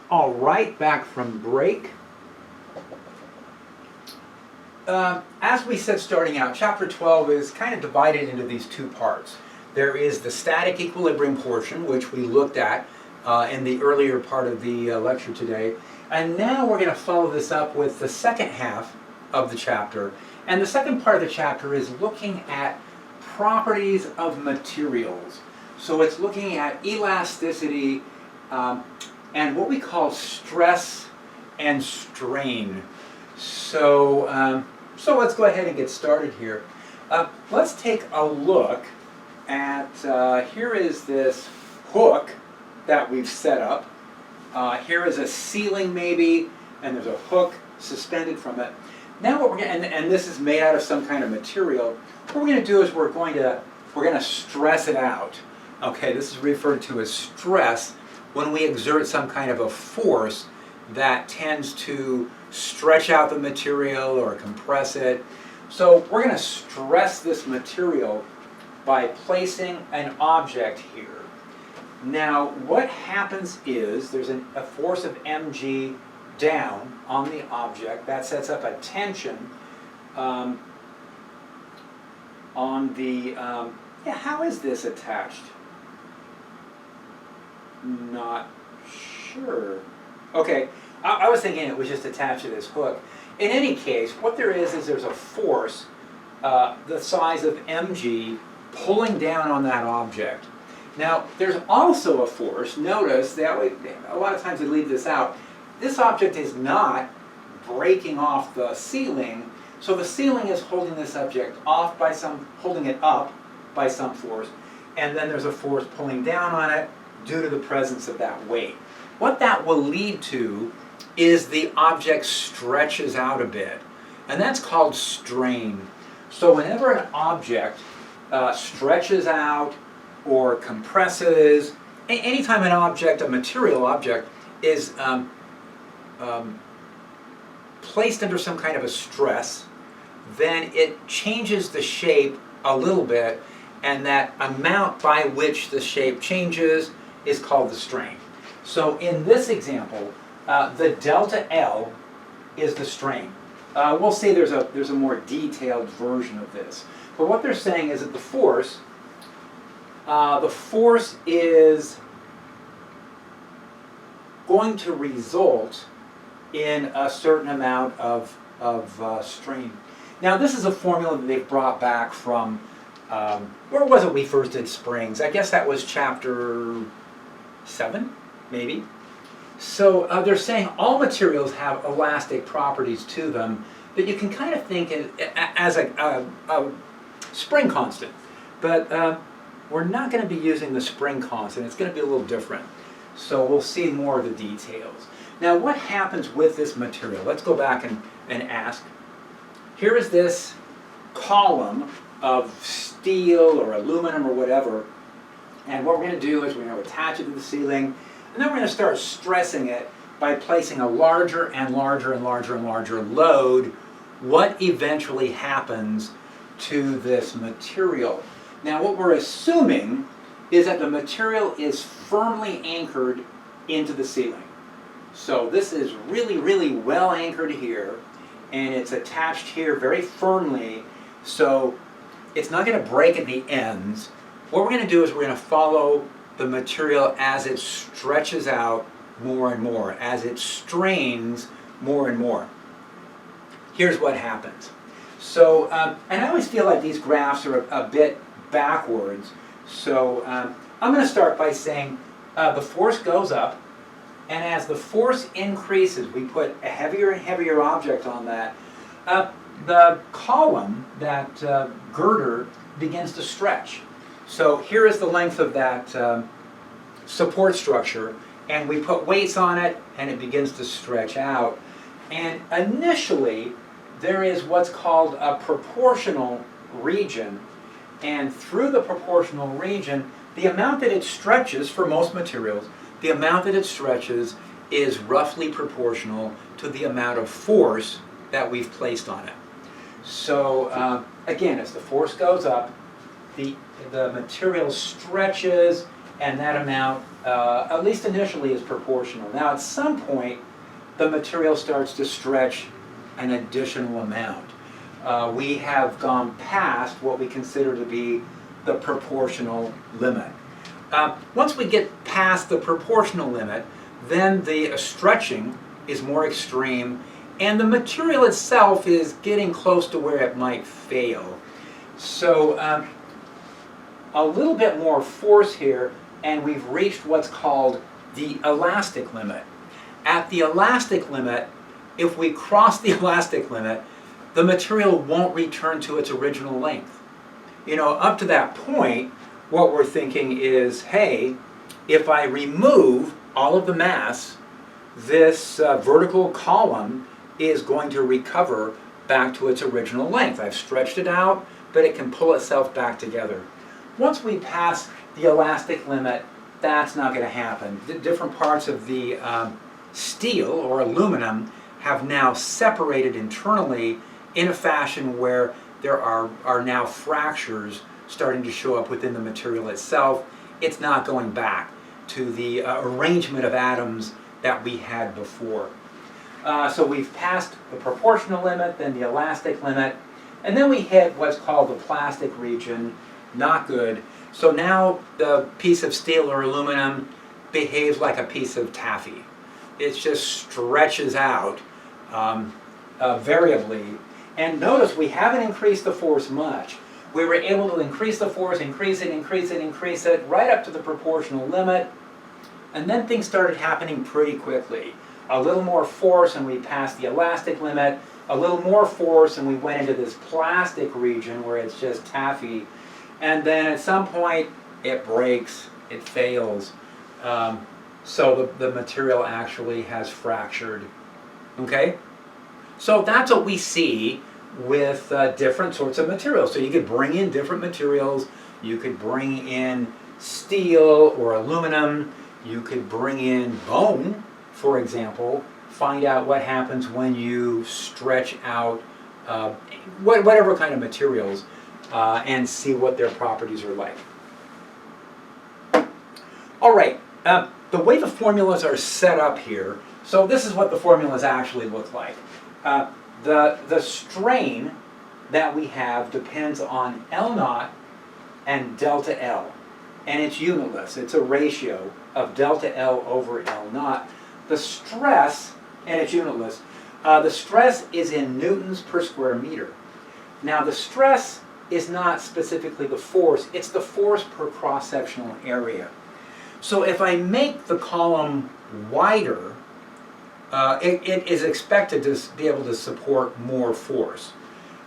All right, back from break. As we said starting out, Chapter 12 is kind of divided into these two parts. There is the static equilibrium portion, which we looked at in the earlier part of the lecture today. And now we're going to follow this up with the second half of the chapter. And the second part of the chapter is looking at properties of materials. So it's looking at elasticity and what we call stress and strain. So let's go ahead and get started here. Let's take a look at, here is this hook that we've set up. Here is a ceiling maybe, and there's a hook suspended from it. Now what we're going to, and this is made out of some kind of material, what we're going to do is we're going to stress it out. Okay, this is referred to as stress when we exert some kind of a force that tends to stretch out the material or compress it. So we're going to stress this material by placing an object here. Now what happens is there's a force of mg down on the object that sets up a tension on the, how is this attached? Not sure. Okay, I was thinking it was just attached to this hook. In any case, what there is there's a force the size of mg pulling down on that object. Now, there's also a force, notice that a lot of times they leave this out. This object is not breaking off the ceiling, so the ceiling is holding this object off by holding it up by some force, and then there's a force pulling down on it due to the presence of that weight. What that will lead to is the object stretches out a bit, and that's called strain. So whenever an object stretches out or compresses, anytime an object, a material object, is placed under some kind of a stress, then it changes the shape a little bit, and that amount by which the shape changes is called the strain. So in this example, the delta L is the strain. We'll see there's a more detailed version of this. But what they're saying is that the force is going to result in a certain amount of strain. Now this is a formula that they've brought back from, where was it we first did springs? I guess that was chapter 7, maybe. So they're saying all materials have elastic properties to them that you can kind of think as a spring constant. But we're not going to be using the spring constant. It's going to be a little different. So we'll see more of the details. Now what happens with this material? Let's go back and ask. Here is this column of steel or aluminum or whatever. And what we're going to do is we're going to attach it to the ceiling, and then we're going to start stressing it by placing a larger and larger and larger and larger load. What eventually happens to this material? Now what we're assuming is that the material is firmly anchored into the ceiling. So this is really, really well anchored here, and it's attached here very firmly, so it's not going to break at the ends. What we're going to do is we're going to follow the material as it stretches out more and more, as it strains more and more. Here's what happens. So, and I always feel like these graphs are a bit backwards. So I'm going to start by saying the force goes up, and as the force increases, we put a heavier and heavier object on that. The column, that girder, begins to stretch. So here is the length of that support structure, and we put weights on it, and it begins to stretch out. And initially, there is what's called a proportional region, and through the proportional region, the amount that it stretches for most materials, the amount that it stretches is roughly proportional to the amount of force that we've placed on it. So again, as the force goes up, the material stretches, and that amount at least initially, is proportional. Now, at some point, the material starts to stretch an additional amount. We have gone past what we consider to be the proportional limit. Once we get past the proportional limit, then the stretching is more extreme, and the material itself is getting close to where it might fail. So a little bit more force here, and we've reached what's called the elastic limit. At the elastic limit, if we cross the elastic limit, the material won't return to its original length. You know, up to that point, what we're thinking is, hey, if I remove all of the mass, this vertical column is going to recover back to its original length. I've stretched it out, but it can pull itself back together. Once we pass the elastic limit, that's not going to happen. The different parts of the steel or aluminum have now separated internally in a fashion where there are now fractures starting to show up within the material itself. It's not going back to the arrangement of atoms that we had before. So we've passed the proportional limit, then the elastic limit, and then we hit what's called the plastic region. Not good. So now the piece of steel or aluminum behaves like a piece of taffy. It just stretches out variably. And notice we haven't increased the force much. We were able to increase the force, increase it, right up to the proportional limit. And then things started happening pretty quickly. A little more force and we passed the elastic limit. A little more force and we went into this plastic region where it's just taffy. And then at some point it breaks, it fails. So the material actually has fractured. Okay? So that's what we see with different sorts of materials. So you could bring in different materials. You could bring in steel or aluminum. You could bring in bone, for example. Find out what happens when you stretch out whatever kind of materials and see what their properties are like. All right, the way the formulas are set up here, so this is what the formulas actually look like. The strain that we have depends on L naught and delta L. And it's unitless. It's a ratio of delta L over L naught. The stress, and it's unitless, the stress is in newtons per square meter. Now the stress is not specifically the force, it's the force per cross-sectional area. So if I make the column wider, it is expected to be able to support more force.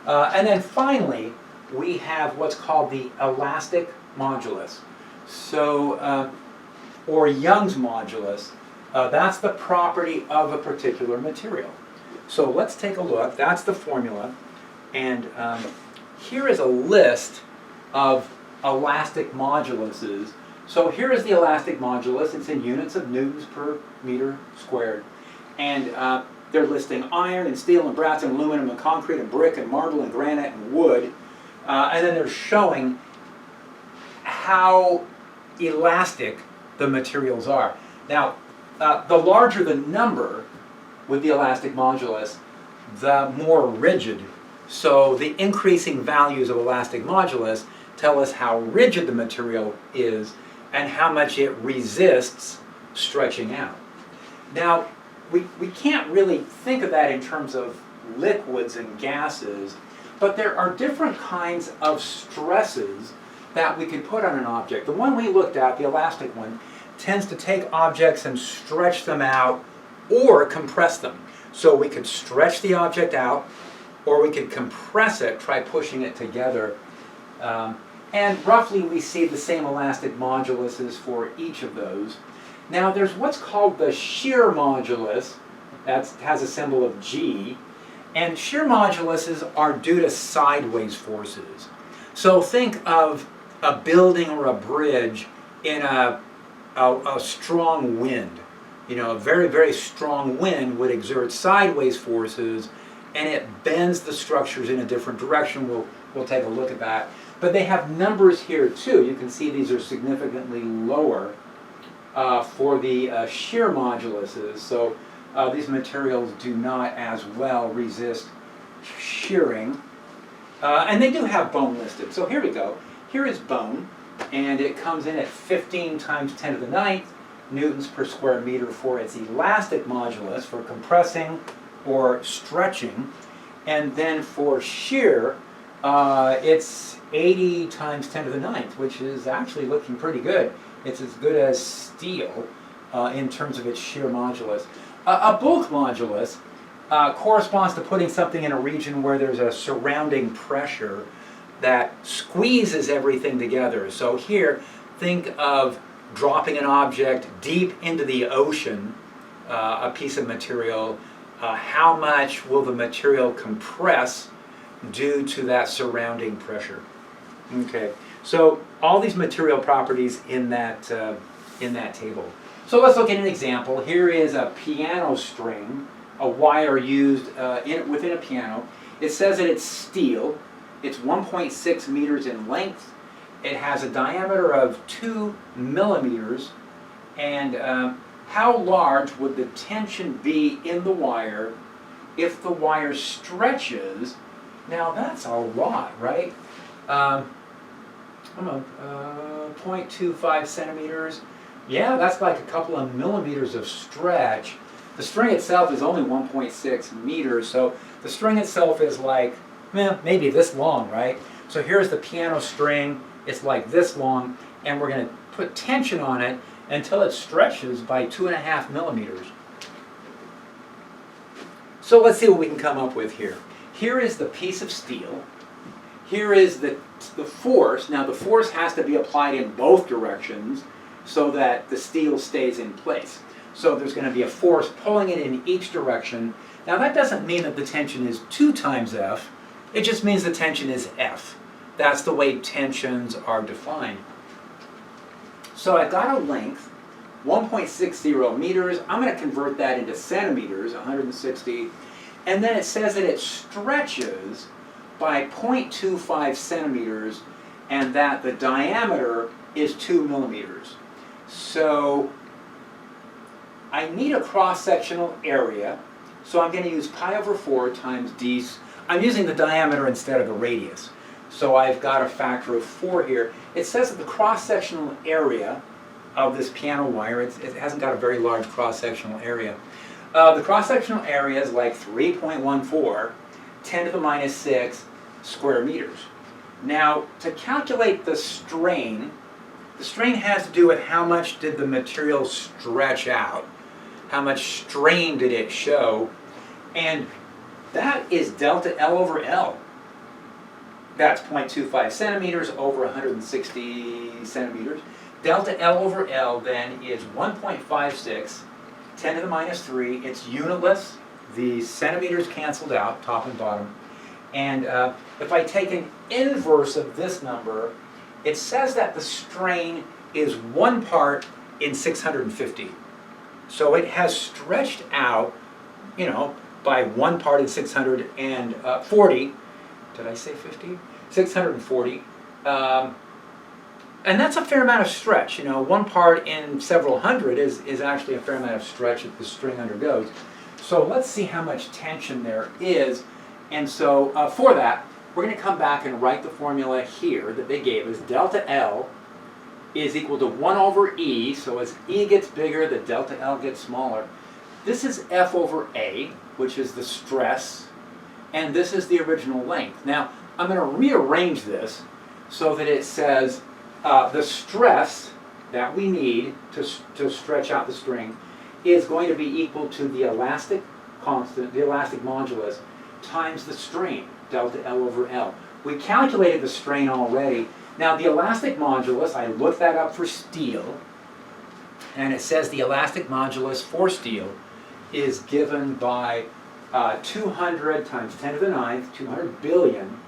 And then finally, we have what's called the elastic modulus. So, or Young's modulus, that's the property of a particular material. So let's take a look. That's the formula. And here is a list of elastic moduluses. So here is the elastic modulus. It's in units of newtons per meter squared. And they're listing iron and steel and brass and aluminum and concrete and brick and marble and granite and wood. And then they're showing how elastic the materials are. Now, the larger the number with the elastic modulus, the more rigid. So the increasing values of elastic modulus tell us how rigid the material is and how much it resists stretching out. Now, we can't really think of that in terms of liquids and gases, but there are different kinds of stresses that we can put on an object. The one we looked at, the elastic one, tends to take objects and stretch them out or compress them. So we could stretch the object out, or we could compress it, try pushing it together. And roughly we see the same elastic moduluses for each of those. Now there's what's called the shear modulus, that has a symbol of G, and shear moduluses are due to sideways forces. So think of a building or a bridge in a strong wind. You know, a very, very strong wind would exert sideways forces and it bends the structures in a different direction. We'll take a look at that. But they have numbers here too. You can see these are significantly lower for the shear moduluses. So these materials do not as well resist shearing. And they do have bone listed. So here we go. Here is bone, and it comes in at 15 times 10 to the ninth newtons per square meter for its elastic modulus for compressing or stretching. And then for shear, it's 80 times 10 to the ninth, which is actually looking pretty good. It's as good as steel in terms of its shear modulus. A bulk modulus corresponds to putting something in a region where there's a surrounding pressure that squeezes everything together. So here, think of dropping an object deep into the ocean, a piece of material. How much will the material compress due to that surrounding pressure? Okay, so all these material properties in that table. So let's look at an example. Here is a piano string, a wire used within a piano. It says that it's steel. It's 1.6 meters in length. It has a diameter of 2 millimeters. And how large would the tension be in the wire if the wire stretches? Now that's a lot, right? 0.25 centimeters. Yeah, that's like a couple of millimeters of stretch. The string itself is only 1.6 meters, so the string itself is like, maybe this long, right? So here's the piano string. It's like this long, and we're going to put tension on it until it stretches by 2.5 millimeters. So let's see what we can come up with here. Here is the piece of steel. Here is the force. Now the force has to be applied in both directions so that the steel stays in place. So there's going to be a force pulling it in each direction. Now that doesn't mean that the tension is 2 times F. It just means the tension is F. That's the way tensions are defined. So I've got a length, 1.60 meters. I'm going to convert that into centimeters, 160. And then it says that it stretches by 0.25 centimeters and that the diameter is 2 millimeters. So I need a cross-sectional area, so I'm going to use pi over 4 times d. I'm using the diameter instead of the radius. So I've got a factor of 4 here. It says that the cross-sectional area of this piano wire, it hasn't got a very large cross-sectional area. The cross-sectional area is like 3.14, 10 to the minus 6 square meters. Now, to calculate the strain has to do with how much did the material stretch out. How much strain did it show? And that is delta L over L. That's 0.25 centimeters over 160 centimeters. Delta L over L then is 1.56, 10 to the minus 3. It's unitless. The centimeters canceled out, top and bottom. And if I take an inverse of this number, it says that the strain is 1 part in 650. So it has stretched out, by 1 part in 640. Did I say 50? 640. And that's a fair amount of stretch. 1 part in several hundred is actually a fair amount of stretch that the string undergoes. So let's see how much tension there is. And so for that, we're going to come back and write the formula here that they gave us. Delta L is equal to 1 over E. So as E gets bigger, the delta L gets smaller. This is F over A, which is the stress. And this is the original length. Now, I'm going to rearrange this so that it says the stress that we need to stretch out the string is going to be equal to the elastic constant, the elastic modulus, times the strain, delta L over L. We calculated the strain already. Now the elastic modulus, I looked that up for steel, and it says the elastic modulus for steel is given by 200 times 10 to the ninth, 200 billion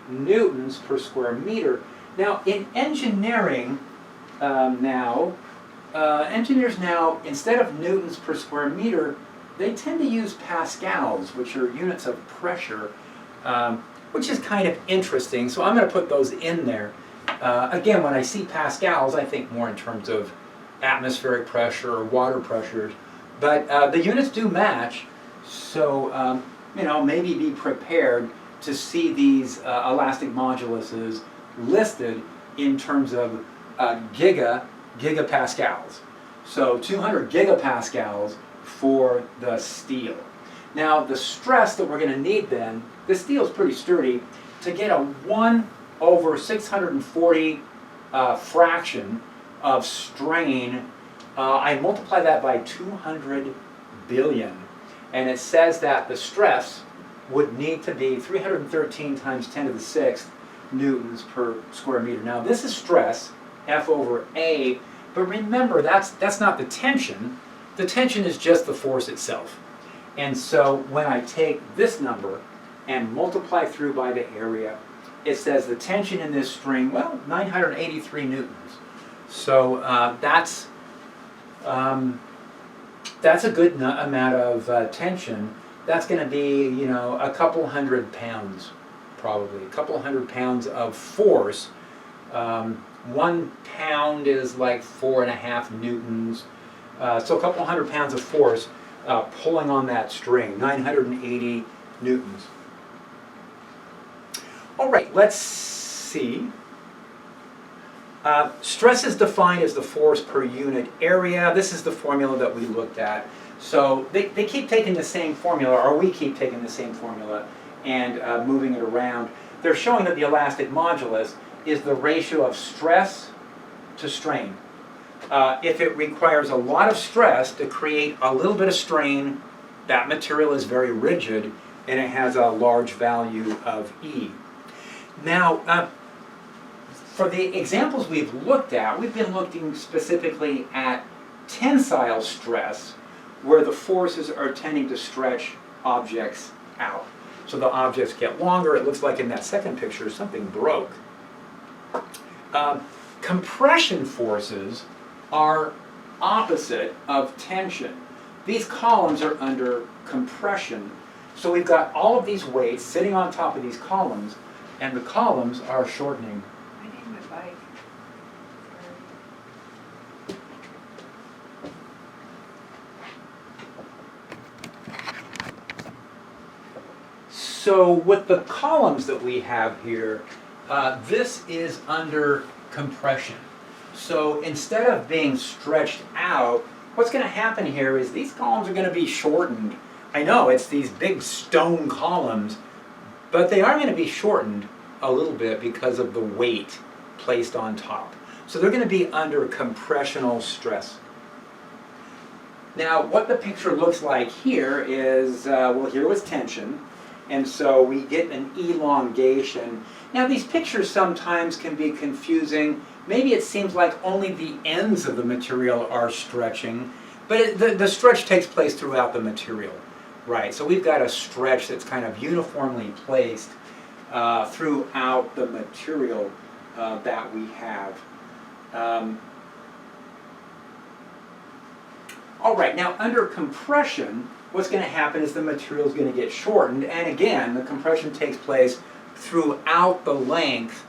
newtons per square meter. Now in engineering, engineers now, instead of newtons per square meter, they tend to use pascals, which are units of pressure, which is kind of interesting. So I'm going to put those in there. Again, when I see pascals, I think more in terms of atmospheric pressure or water pressures, but the units do match, so maybe be prepared to see these elastic moduluses listed in terms of gigapascals. So 200 gigapascals for the steel. Now the stress that we're going to need then, the steel is pretty sturdy, to get a 1/640 fraction of strain, I multiply that by 200 billion, and it says that the stress would need to be 313 times 10 to the 6th newtons per square meter. Now this is stress, F over A, but remember that's not the tension. The tension is just the force itself. And so when I take this number and multiply through by the area, it says the tension in this string, well, 983 newtons. So that's a good amount of tension. That's going to be, a couple hundred pounds, probably. A couple hundred pounds of force. 1 pound is like 4.5 newtons. So a couple hundred pounds of force pulling on that string, 980 newtons. All right, let's see. Stress is defined as the force per unit area. This is the formula that we looked at. So they keep taking the same formula, or we keep taking the same formula and moving it around. They're showing that the elastic modulus is the ratio of stress to strain. If it requires a lot of stress to create a little bit of strain, that material is very rigid and it has a large value of E. Now, for the examples we've looked at, we've been looking specifically at tensile stress, where the forces are tending to stretch objects out. So the objects get longer. It looks like in that second picture something broke. Compression forces are opposite of tension. These columns are under compression. So we've got all of these weights sitting on top of these columns, and the columns are shortening. I need my bike. So with the columns that we have here, this is under compression. So instead of being stretched out, what's going to happen here is these columns are going to be shortened. I know it's these big stone columns, but they are going to be shortened a little bit because of the weight placed on top. So they're going to be under compressional stress. Now what the picture looks like here is, well, here was tension, and so we get an elongation. Now these pictures sometimes can be confusing. Maybe it seems like only the ends of the material are stretching, but the stretch takes place throughout the material. Right, so we've got a stretch that's kind of uniformly placed throughout the material that we have. All right, now under compression, what's going to happen is the material is going to get shortened, and again, the compression takes place throughout the length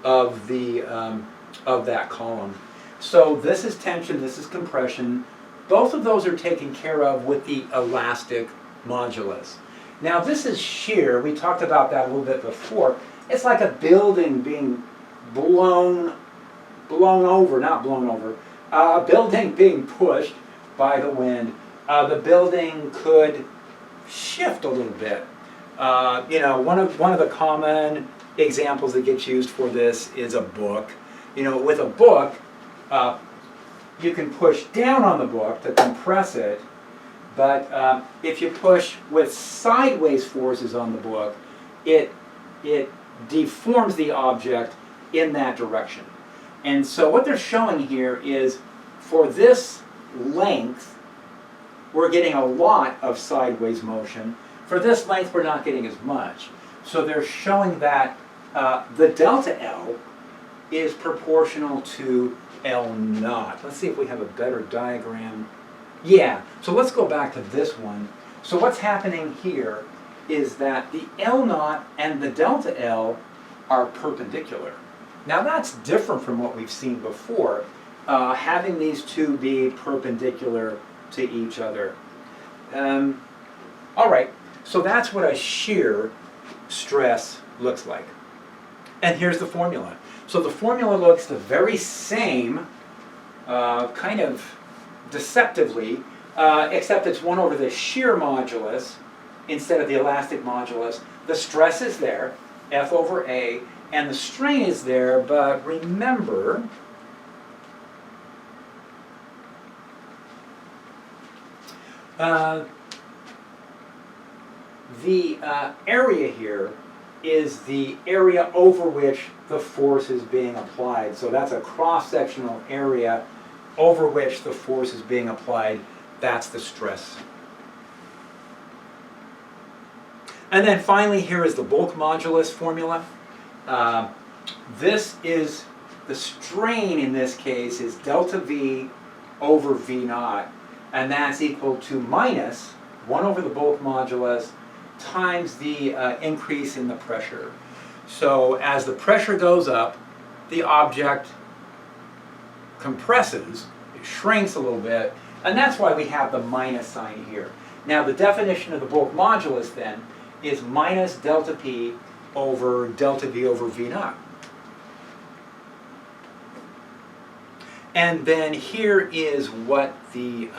of that column. So this is tension, this is compression. Both of those are taken care of with the elastic modulus. Now this is shear. We talked about that a little bit before. It's like a building being blown over, not blown over, a building being pushed by the wind. The building could shift a little bit. One of the common examples that gets used for this is a book. With a book, you can push down on the book to compress it, but if you push with sideways forces on the book, it deforms the object in that direction. And so what they're showing here is for this length, we're getting a lot of sideways motion. For this length, we're not getting as much. So they're showing that the delta L is proportional to L naught. Let's see if we have a better diagram. Yeah, so let's go back to this one. So what's happening here is that the L naught and the delta L are perpendicular. Now that's different from what we've seen before. having these two be perpendicular to each other. All right, so that's what a shear stress looks like. And here's the formula. So the formula looks the very same, kind of deceptively, except it's 1 over the shear modulus instead of the elastic modulus. The stress is there, F over A, and the strain is there, but remember, the area here is the area over which the force is being applied. So that's a cross-sectional area over which the force is being applied. That's the stress. And then finally, here is the bulk modulus formula. This is, the strain in this case is delta V over V naught. And that's equal to minus 1 over the bulk modulus times the increase in the pressure. So as the pressure goes up, the object compresses, it shrinks a little bit, and that's why we have the minus sign here. Now the definition of the bulk modulus then is minus delta P over delta V over V naught. And then here is what the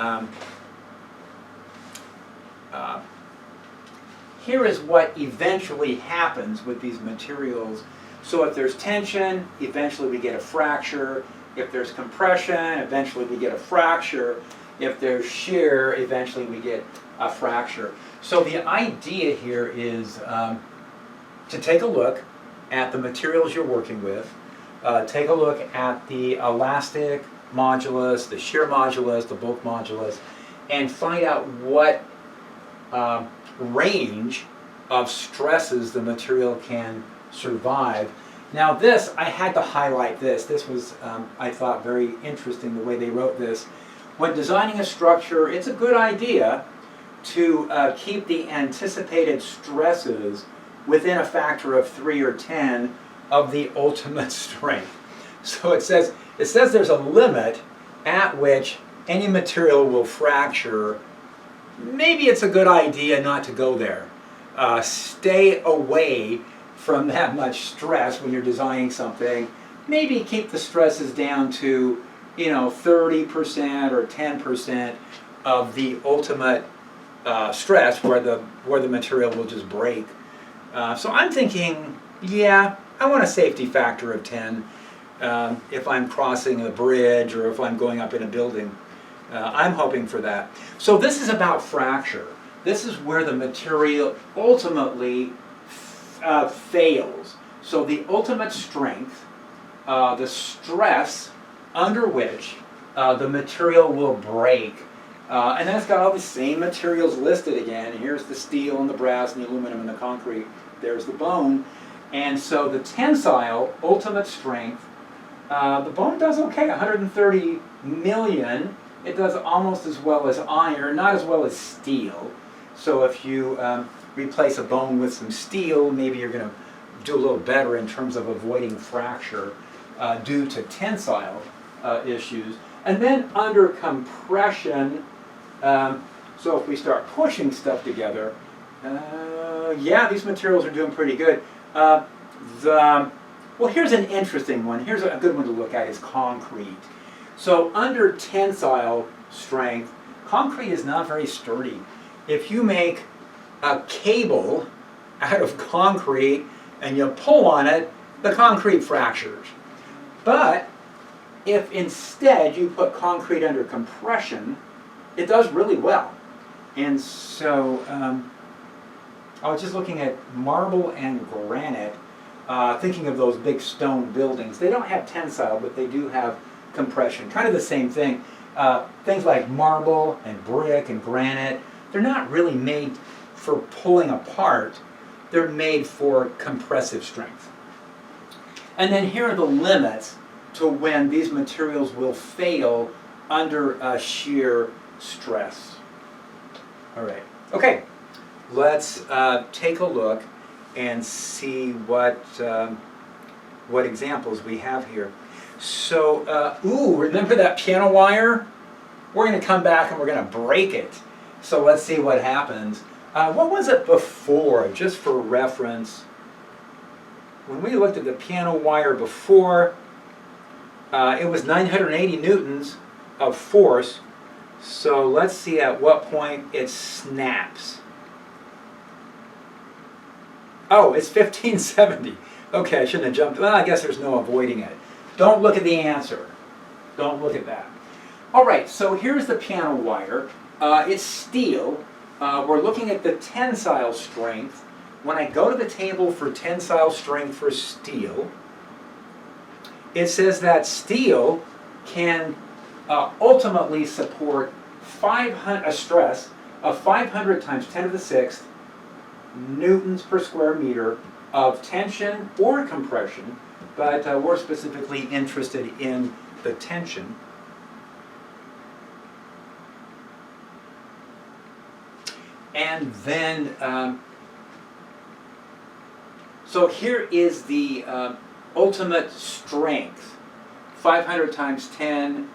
here is what eventually happens with these materials. So if there's tension, eventually we get a fracture. If there's compression, eventually we get a fracture. If there's shear, eventually we get a fracture. So the idea here is to take a look at the materials you're working with, take a look at the elastic modulus, the shear modulus, the bulk modulus, and find out what range of stresses the material can survive. Now this, I had to highlight this. This was, I thought, very interesting the way they wrote this. When designing a structure, it's a good idea to keep the anticipated stresses within a factor of 3 or 10 of the ultimate strength. So it says there's a limit at which any material will fracture. Maybe it's a good idea not to go there. Stay away from that much stress when you're designing something. Maybe keep the stresses down to, 30% or 10% of the ultimate stress where the material will just break. So I'm thinking, yeah, I want a safety factor of 10 if I'm crossing a bridge or if I'm going up in a building. I'm hoping for that. So this is about fracture. This is where the material ultimately fails. So the ultimate strength, the stress under which the material will break. And then it's got all the same materials listed again. Here's the steel and the brass and the aluminum and the concrete. There's the bone. And so the tensile ultimate strength, the bone does okay, 130 million. It does almost as well as iron, not as well as steel. So if you replace a bone with some steel, maybe you're going to do a little better in terms of avoiding fracture due to tensile issues. And then under compression, so if we start pushing stuff together, yeah, these materials are doing pretty good. Well, here's an interesting one. Here's a good one to look at is concrete. So under tensile strength, concrete is not very sturdy. If you make a cable out of concrete and you pull on it, the concrete fractures. But if instead you put concrete under compression, it does really well. And so I was just looking at marble and granite, thinking of those big stone buildings. They don't have tensile, but they do have compression. Kind of the same thing. Things like marble and brick and granite, they're not really made for pulling apart. They're made for compressive strength. And then here are the limits to when these materials will fail under shear stress. All right. Okay. Let's take a look and see what examples we have here. So, ooh, remember that piano wire? We're going to come back and we're going to break it. So let's see what happens. What was it before, just for reference? When we looked at the piano wire before, it was 980 newtons of force. So let's see at what point it snaps. Oh, it's 1570. Okay, I shouldn't have jumped. Well, I guess there's no avoiding it. Don't look at the answer. Don't look at that. All right, so here's the piano wire. It's steel. We're looking at the tensile strength. When I go to the table for tensile strength for steel, it says that steel can ultimately support a stress of 500 times 10 to the 6th newtons per square meter of tension or compression, but we're specifically interested in the tension. And then, so here is the ultimate strength, 500 times 10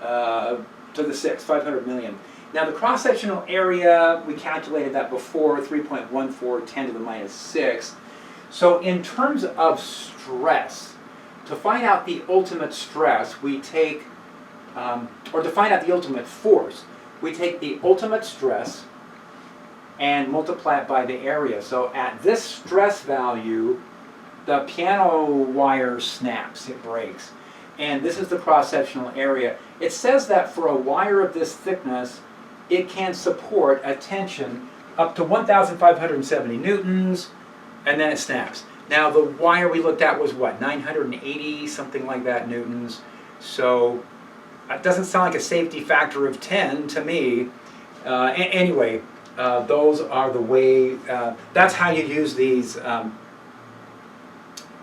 to the 6th, 500 million. Now the cross-sectional area, we calculated that before, 3.14, 10 to the minus 6. So in terms of stress, to find out the ultimate stress, we take, or to find out the ultimate force, we take the ultimate stress and multiply it by the area. So at this stress value, the piano wire snaps, it breaks. And this is the cross-sectional area. It says that for a wire of this thickness, it can support a tension up to 1,570 newtons, and then it snaps. Now the wire we looked at was what, 980, something like that, newtons. So it doesn't sound like a safety factor of 10 to me. Anyway, those are the way, that's how you use these,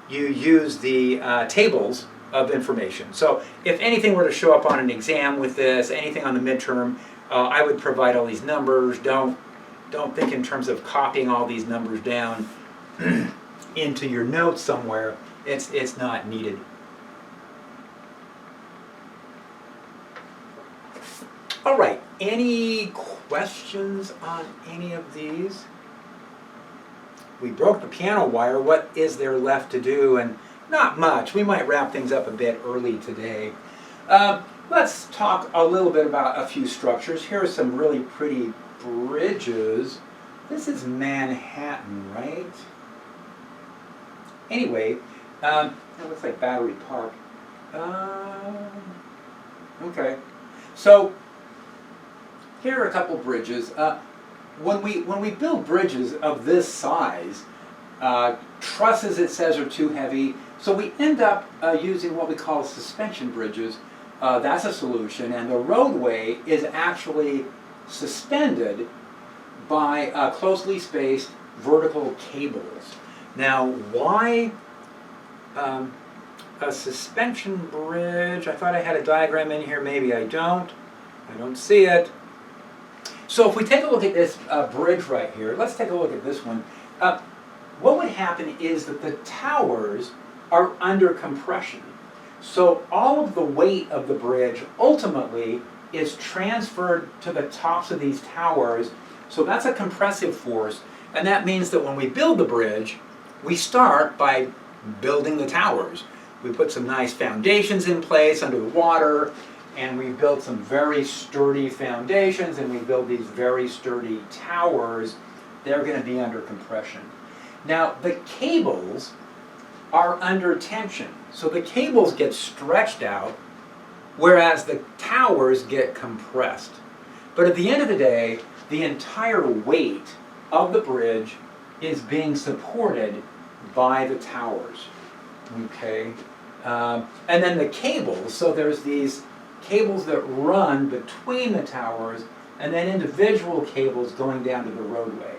you use the tables of information. So if anything were to show up on an exam with this, anything on the midterm, I would provide all these numbers. Don't think in terms of copying all these numbers down into your notes somewhere. It's not needed. All right, any questions on any of these? We broke the piano wire. What is there left to do? And not much. We might wrap things up a bit early today. Let's talk a little bit about a few structures. Here are some really pretty bridges. This is Manhattan, right? Anyway, that looks like Battery Park. Okay, so here are a couple bridges. When we build bridges of this size, trusses, it says, are too heavy, so we end up using what we call suspension bridges. That's a solution, and the roadway is actually suspended by closely spaced vertical cables. Now, why a suspension bridge? I thought I had a diagram in here. Maybe I don't. I don't see it. So if we take a look at this bridge right here, let's take a look at this one. What would happen is that the towers are under compression. So all of the weight of the bridge ultimately is transferred to the tops of these towers. So that's a compressive force, and that means that when we build the bridge, we start by building the towers. We put some nice foundations in place under the water, and we build some very sturdy foundations, and we build these very sturdy towers. They're going to be under compression. Now, the cables are under tension. So the cables get stretched out, whereas the towers get compressed. But at the end of the day, the entire weight of the bridge is being supported by the towers. Okay? And then the cables, so there's these cables that run between the towers, and then individual cables going down to the roadway.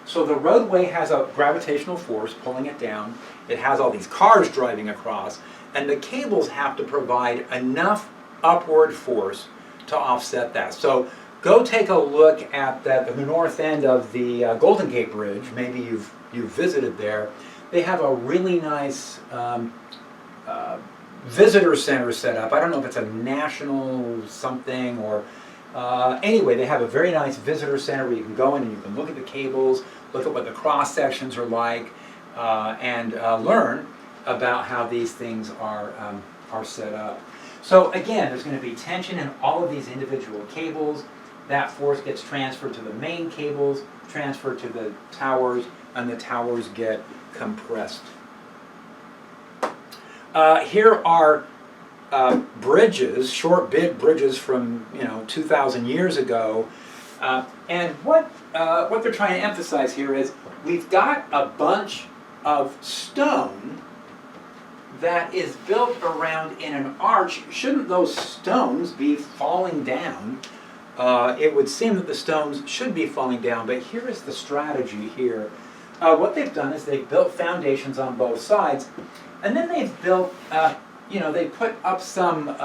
So the roadway has a gravitational force pulling it down. It has all these cars driving across, and the cables have to provide enough upward force to offset that. So go take a look at the north end of the Golden Gate Bridge. Maybe you've visited there. They have a really nice visitor center set up. I don't know if it's a national something or anyway, they have a very nice visitor center where you can go in and you can look at the cables, look at what the cross sections are like, and learn about how these things are set up. So again, there's going to be tension in all of these individual cables. That force gets transferred to the main cables, transferred to the towers, and the towers get compressed. Here are bridges, short bit bridges from 2,000 years ago, and what they're trying to emphasize here is we've got a bunch of stone that is built around in an arch. Shouldn't those stones be falling down? It would seem that the stones should be falling down, but here is the strategy here. What they've done is they've built foundations on both sides, and then they've built, they put up some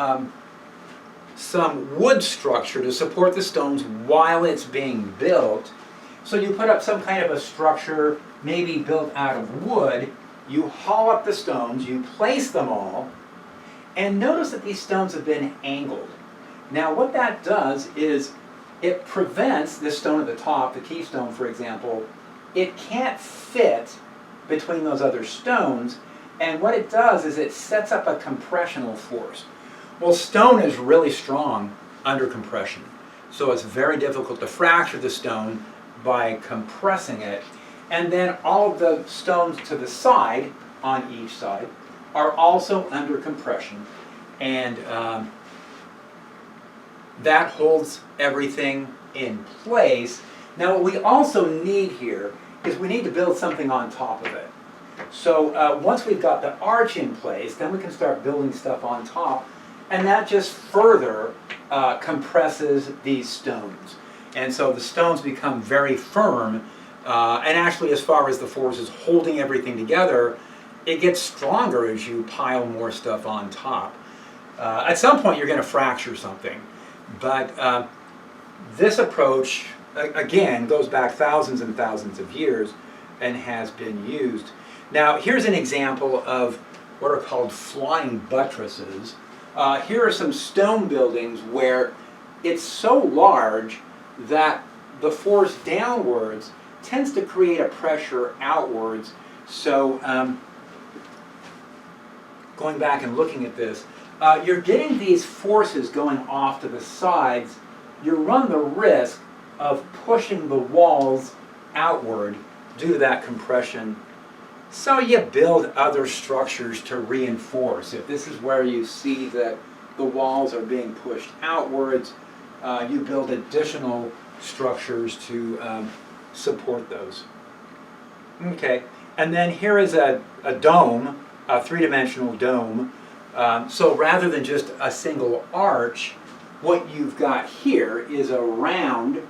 wood structure to support the stones while it's being built. So you put up some kind of a structure, maybe built out of wood, you haul up the stones, you place them all, and notice that these stones have been angled. Now what that does is it prevents this stone at the top, the keystone for example, it can't fit between those other stones, and what it does is it sets up a compressional force. Well, stone is really strong under compression, so it's very difficult to fracture the stone by compressing it. And then all of the stones to the side, on each side, are also under compression, and that holds everything in place. Now what we also need here is we need to build something on top of it. So once we've got the arch in place, then we can start building stuff on top, and that just further compresses these stones. And so the stones become very firm, and actually as far as the forces holding everything together, it gets stronger as you pile more stuff on top. At some point you're going to fracture something, but this approach, again, goes back thousands and thousands of years and has been used. Now here's an example of what are called flying buttresses. Here are some stone buildings where it's so large that the force downwards tends to create a pressure outwards. So going back and looking at this, you're getting these forces going off to the sides. You run the risk of pushing the walls outward due to that compression. So you build other structures to reinforce. If this is where you see that the walls are being pushed outwards, you build additional structures to support those. Okay, and then here is a dome, a three-dimensional dome. So rather than just a single arch, what you've got here is a round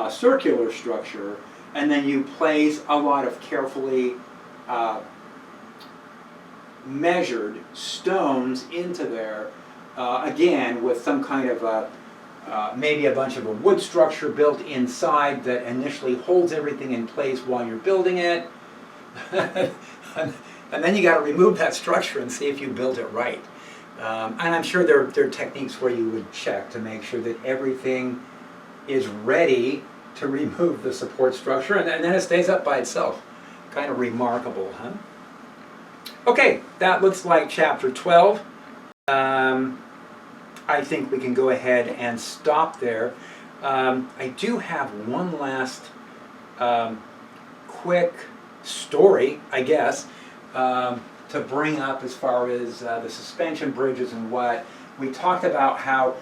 circular structure, and then you place a lot of carefully measured stones into there, again with some kind of maybe a bunch of a wood structure built inside that initially holds everything in place while you're building it. And then you got to remove that structure and see if you built it right. And I'm sure there are techniques where you would check to make sure that everything is ready to remove the support structure, and then it stays up by itself. Kind of remarkable, huh? Okay, that looks like chapter 12. I think we can go ahead and stop there. I do have one last quick story, I guess, to bring up as far as the suspension bridges and what. We talked about how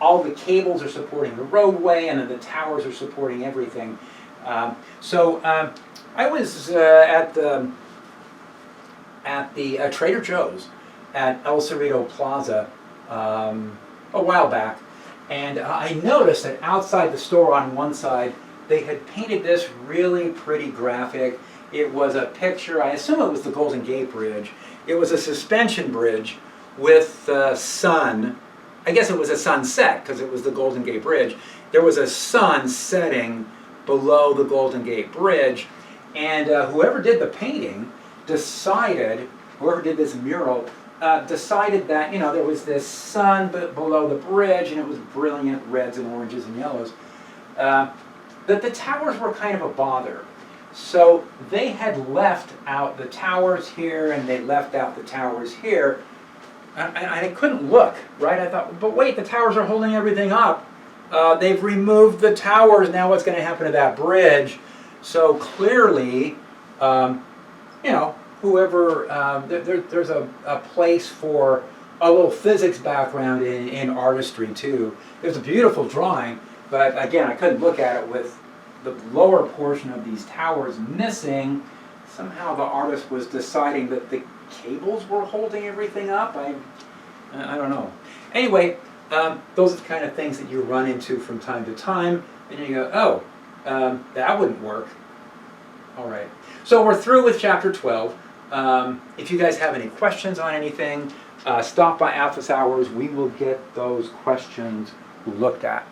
all the cables are supporting the roadway and then the towers are supporting everything. So I was at the Trader Joe's at El Cerrito Plaza a while back, and I noticed that outside the store on one side they had painted this really pretty graphic. It was a picture, I assume it was the Golden Gate Bridge. It was a suspension bridge with the sun. I guess it was a sunset because it was the Golden Gate Bridge. There was a sun setting below the Golden Gate Bridge, and whoever did the painting decided, whoever did this mural, decided that, you know, there was this sun below the bridge, and it was brilliant reds and oranges and yellows, that the towers were kind of a bother. So they had left out the towers here, and they left out the towers here, and I couldn't look, right? I thought, but wait, the towers are holding everything up. They've removed the towers, now what's going to happen to that bridge? So clearly, you know, whoever, there's a place for a little physics background in artistry too. It was a beautiful drawing, but again, I couldn't look at it with the lower portion of these towers missing. Somehow the artist was deciding that the cables were holding everything up. I don't know. Anyway, those are the kind of things that you run into from time to time, and you go, oh, that wouldn't work. All right. So we're through with chapter 12. If you guys have any questions on anything, stop by office hours. We will get those questions looked at.